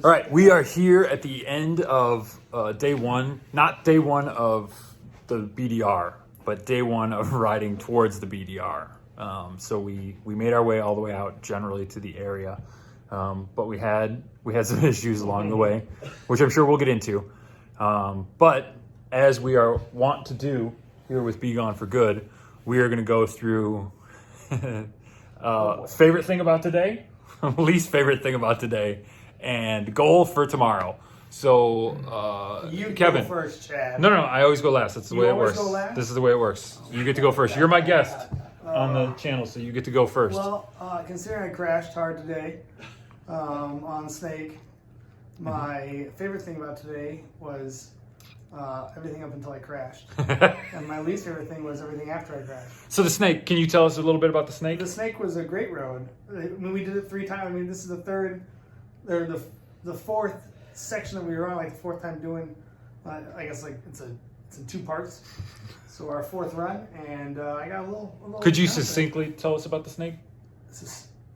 All right, we are here at the end of day one. Not day one of the BDR, but day one of riding towards the BDR. So we made our way all the way out generally to the area, but we had some issues along the way, which I'm sure we'll get into. But as we are wont to do here with Be Gone for Good, we are going to go through favorite thing about today, least favorite thing about today, and goal for tomorrow. So, You Kevin. go first, Chad. No, I always go last. That's the way it always works. go last? This is the way it works. You get to go first. You're my guest on the channel, so you get to go first. Well, considering I crashed hard today on Snake, my favorite thing about today was everything up until I crashed. And my least favorite thing was everything after I crashed. So the Snake, can you tell us a little bit about the Snake? The Snake was a great road. I mean, we did it 3 times. I mean, this is the third, or the fourth section that we were on, like the fourth time doing. I guess like it's in 2 parts. So our 4th run, and I got a little. Could you confident. succinctly tell us about the Snake?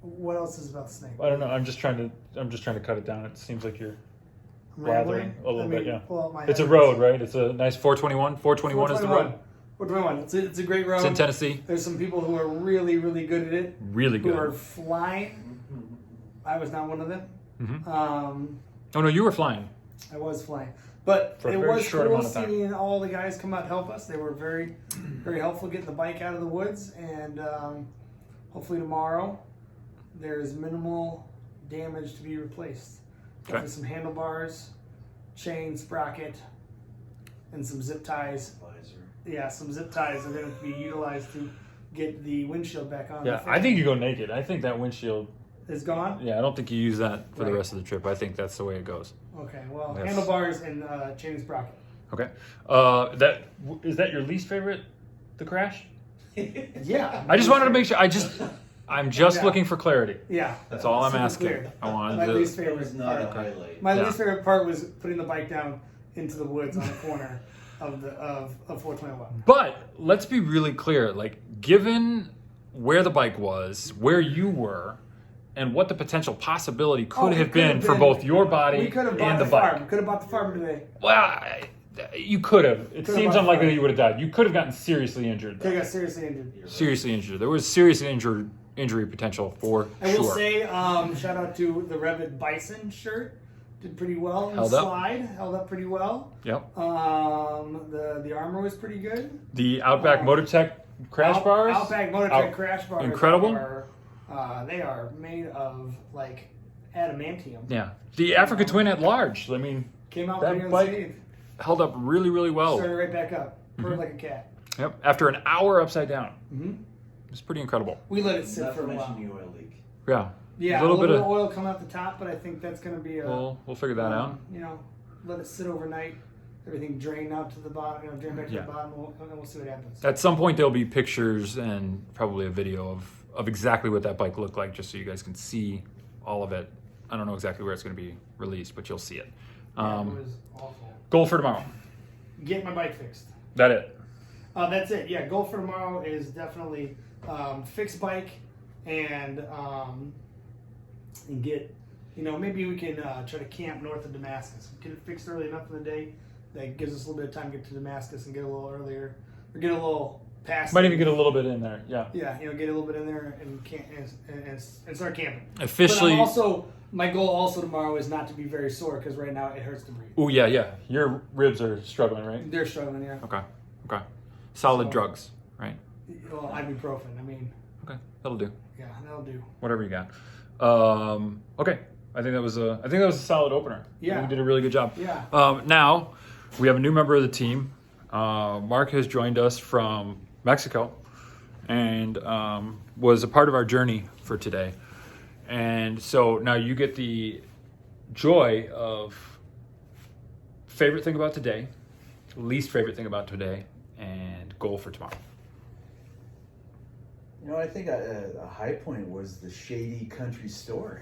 What else is about the Snake? I don't know. I'm just trying to cut it down. It seems like you're I'm blathering rambling. a little bit. Yeah. Well, It's a road, right? It's a nice 421. 421 is the road. 421. It's a great road. It's in Tennessee. There's some people who are really, really good at it. Really good. Who are flying. I was not one of them. Oh no, you were flying. I was flying. But For a it very was short cool amount of time. seeing all the guys come out and help us. They were very, very helpful getting the bike out of the woods. And hopefully tomorrow there's minimal damage to be replaced. Okay. Some handlebars, chain, sprocket, and some zip ties. Yeah, some zip ties are going to be utilized to get the windshield back on. Yeah, I think you go naked. I think that windshield. Is gone? Yeah, I don't think you use that for the Right. rest of the trip. I think that's the way it goes. Okay, well, Yes. handlebars and chain and sprocket. Okay. Is that your least favorite? The crash? Yeah. I just wanted to make sure. I'm just Yeah. looking for clarity. Yeah. That's all I'm Super asking. clear. I wanted My to. least That favorite was not a part. highlight. My Yeah. least favorite part was putting the bike down into the woods on the corner of 421. But let's be really clear. Like, given where the bike was, where you were, and what the potential possibility could have been for both your body We could have bought and the the bike. farm. Could have bought the farm today. Well, you could have. It Could have seems bought unlikely the that you would have died. You could have gotten seriously injured. They got seriously injured. Seriously injured. There was serious injury potential for I sure. will say, shout out to the Revit Bison shirt. Did pretty well in Held the up. slide. Held up pretty well. Yep. The armor was pretty good. The Outback MotorTech crash bars. Outback MotorTech Out- crash bars. incredible. They are made of like adamantium. Yeah. The Africa Twin at large. I mean, Came out That pretty bike- unscathed. held up really, really well. Started right back up. Purred Mm-hmm. like a cat. Yep. After an hour upside down. Mm-hmm. It was pretty incredible. We let it sit Not for to a mention while. the oil leak. Yeah. Yeah, A little bit of. oil coming out the top, but I think that's going to be a. We'll figure that out. You know, let it sit overnight. Everything drain out to the bottom. You know, drain back to Yeah. the bottom, and then we'll see what happens. At some point, there'll be pictures and probably a video of exactly what that bike looked like, just so you guys can see all of it. I don't know exactly where it's going to be released, but you'll see it. Yeah, it was awful. Goal for tomorrow. Get my bike fixed. That it. That's it. Yeah, goal for tomorrow is definitely fix bike and get, maybe we can try to camp north of Damascus. Get it fixed early enough in the day that gives us a little bit of time to get to Damascus and get a little earlier, or get a little past. Might even get a little bit in there. Yeah. Yeah, get a little bit in there and and start camping. Officially. But I'm also, my goal also tomorrow is not to be very sore because right now it hurts to breathe. Oh yeah. Your ribs are struggling, right? They're struggling, yeah. Okay. Solid So- drugs, right? Well, ibuprofen. I mean, Okay, that'll do. yeah, that'll do. Whatever you got. Okay, I think that was a solid opener. Yeah. We did a really good job. Yeah. Now we have a new member of the team. Mark has joined us from Mexico and was a part of our journey for today. And so now you get the joy of favorite thing about today, least favorite thing about today, and goal for tomorrow. I think a high point was the Shady Country Store.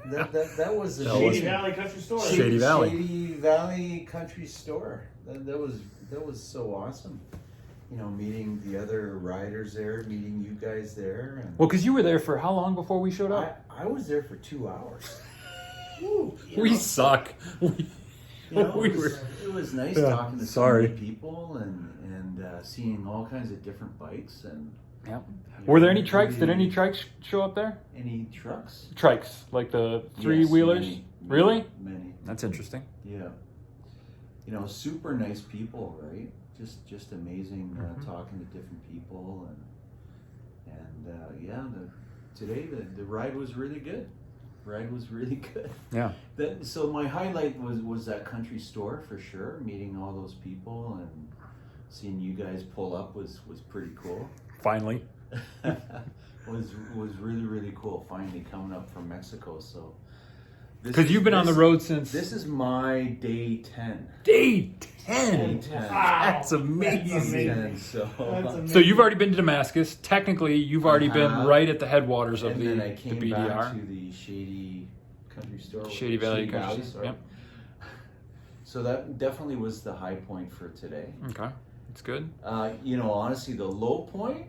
that was the That Shady was- Valley Country Store. Shady Valley. Shady Valley Country Store. That was so awesome. Meeting the other riders there, meeting you guys there, and Well, because you were there for how long before we showed up? I was there for 2 hours. Woo, We suck. You know, We it, were- was nice Yeah, talking to so sorry. many people and seeing all kinds of different bikes and Yeah. you Were there know, any trikes? Did any really- trikes show up there? Any trucks? Trikes, like the three-wheelers? Yes, many, Really? Many. That's interesting. Yeah. You know, super nice people, right? Just amazing talking to different people and yeah, today the ride was really good. Ride was really good. Yeah. So my highlight was that country store for sure. Meeting all those people and seeing you guys pull up was pretty cool. Finally. was really cool. Finally coming up from Mexico. So Because you've been on the road since This is my day 10. day 10. Day 10. Wow. That's amazing. That's amazing. And so, That's amazing. So you've already been to Damascus. Technically, you've already been Uh-huh. right at the headwaters of and the then I came back BDR. to the Shady Country Store. Shady Valley Country Store, sorry. yep. So that definitely was the high point for today. Okay, that's good. You know, honestly, the low point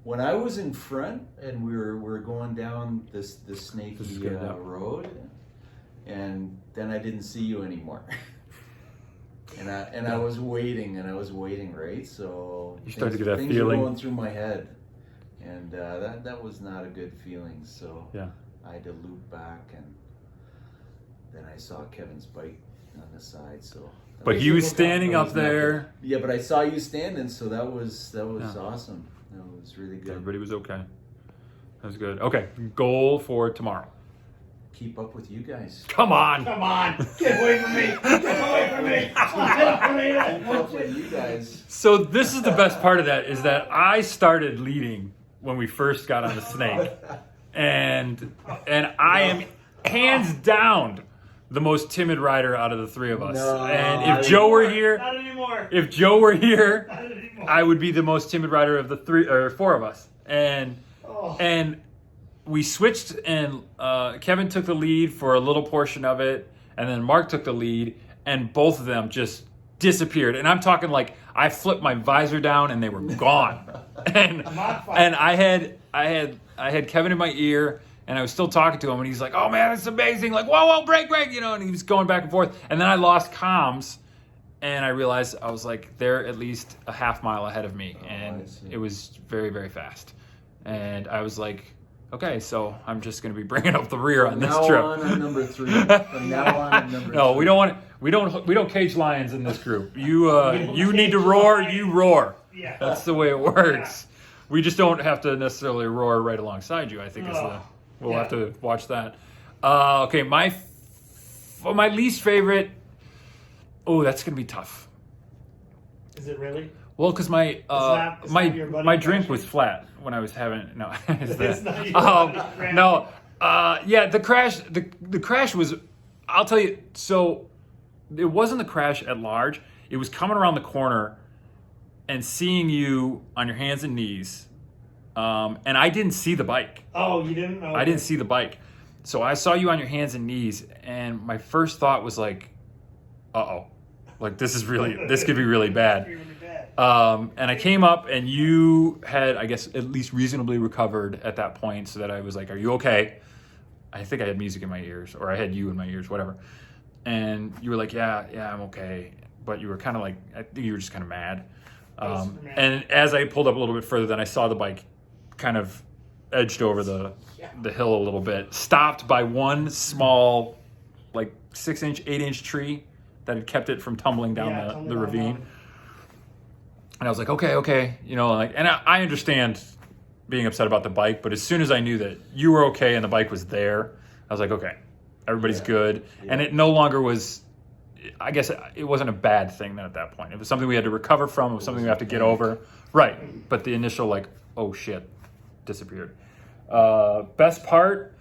when I was in front and we were going down this snaky This is good, yeah. road, and then I didn't see you anymore. And I was waiting, right? So You started to get that things feeling. were going through my head, and that was not a good feeling. So Yeah. I had to loop back, and then I saw Kevin's bike on the side. So, But he was standing that up was not there. good. Yeah, but I saw you standing, so that was Yeah. awesome. That was really good. Everybody was okay. That was good. Okay, goal for tomorrow. Keep up with you guys. Come on. Come on, get away from me! Get away from me! Keep up with you guys. So this is the best part of that is that I started leading when we first got on the snake, and I am hands down the most timid rider out of the three of us. No. And if Joe were here, Not anymore. if Joe were here, Not anymore. I would be the most timid rider of the three or four of us. And Oh. we switched, and Kevin took the lead for a little portion of it, and then Mark took the lead, and both of them just disappeared. And I'm talking like I flipped my visor down and they were gone. and I had Kevin in my ear, and I was still talking to him, and he's like, "Oh man, it's amazing!" Like, whoa, break, you know. And he was going back and forth, and then I lost comms. And I realized I was like, they're at least a half mile ahead of me, and I see. it was very, very fast. And I was like, okay, so I'm just going to be bringing up the rear on this From trip. now on, I'm number 3. From now on, I'm number 3. No, we don't cage lions in this group. You need to roar, you roar. Yeah. That's the way it works. We just don't have to necessarily roar right alongside you. I think we'll have to watch that. Okay, my least favorite. Oh, that's gonna be tough. Is it really? Well, because my it's not your buddy my drink crashing? was flat when I was having no. It's not your buddy crashing. No. Yeah, the crash was. I'll tell you. So it wasn't the crash at large. It was coming around the corner and seeing you on your hands and knees, and I didn't see the bike. Oh, you didn't know? I didn't see the bike, so I saw you on your hands and knees, and my first thought was like, "Uh-oh, like this could be really bad." Really bad. And I came up, and you had, I guess, at least reasonably recovered at that point, so that I was like, "Are you okay?" I think I had music in my ears, or I had you in my ears, whatever. And you were like, "Yeah, I'm okay," but you were kind of like, I think you were just kind of mad. And as I pulled up a little bit further, then I saw the bike kind of edged over the hill a little bit, stopped by one small, like 6-inch, 8-inch tree that had kept it from tumbling down the ravine. And I was like, okay, you know, like, and I understand being upset about the bike, but as soon as I knew that you were okay and the bike was there, I was like, okay, everybody's good. Yeah. And it no longer was, I guess it wasn't a bad thing then at that point. It was something we had to recover from. It was something we have to get over. Right. But the initial like, oh shit, disappeared. Best part,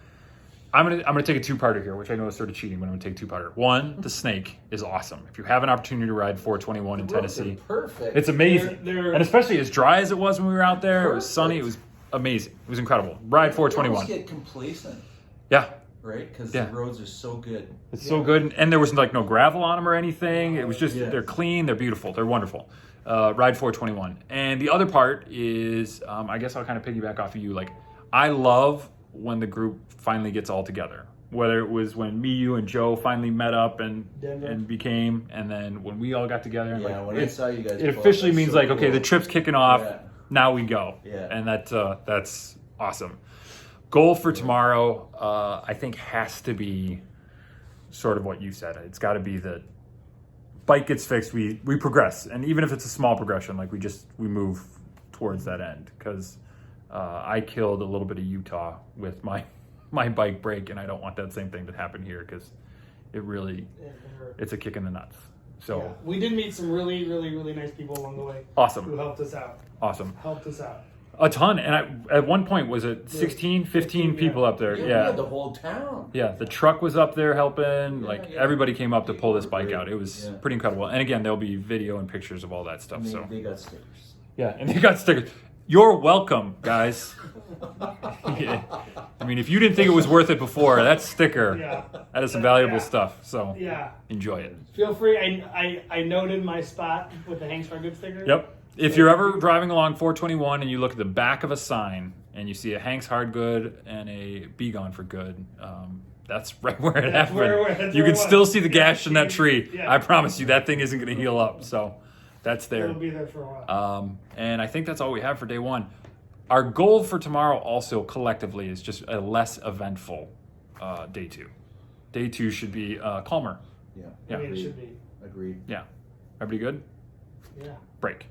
I'm gonna take a two-parter here, which I know is sort of cheating, but I'm gonna take a two-parter. One, the snake is awesome. If you have an opportunity to ride 421 in Tennessee, perfect. It's amazing. And especially as dry as it was when we were out there, perfect. It was sunny, it was amazing. It was incredible. Ride 421. You almost get complacent. Yeah. Right? Because the roads are so good. It's so good. And there was like no gravel on them or anything. It was just, they're clean, they're beautiful, they're wonderful. Ride 421. And the other part is, I guess I'll kind of piggyback off of you. Like, I love when the group finally gets all together. whether it was when me, you, and Joe finally met up and Denver. became, and then when we all got together. And Yeah, when I saw you guys, it officially means so like, okay, the cool. trip's kicking off. Yeah. Now we go. Yeah. And that's awesome. Goal for tomorrow, I think, has to be sort of what you said. It's got to be that bike gets fixed, we progress, and even if it's a small progression, like we move towards that end. Because I killed a little bit of Utah with my bike break, and I don't want that same thing to happen here because it's a kick in the nuts. So Yeah. We did meet some really, really, really nice people along the way who awesome, helped us out. Helped us out. a ton. And at one point, was it 16, 15 people up there? Yeah, we Yeah. had the whole town. Yeah, the truck was up there helping. Like yeah. everybody came up to pull this bike Great. out. It was Yeah. pretty incredible. And again, there'll be video and pictures of all that stuff. And So they got stickers. yeah, and they got stickers. You're welcome, guys. Yeah. I mean, if you didn't think it was worth it before, that sticker, Yeah. that is some valuable Yeah. stuff. So Yeah. enjoy it. Feel free. I noted my spot with the Hanks for Good sticker. Yep. If you're ever driving along 421 and you look at the back of a sign and you see a Hank's Hard Good and a Be Gone for Good, that's right where it That's happened. that's You where can it still was. see the gash in that tree. Yeah. I promise you, that thing isn't going to heal up. So that's there. It'll be there for a while. And I think that's all we have for day one. Our goal for tomorrow also collectively is just a less eventful day two. Day two should be calmer. Yeah. Yeah. I mean, it should be. Agreed. Yeah. Everybody good? Yeah. Break.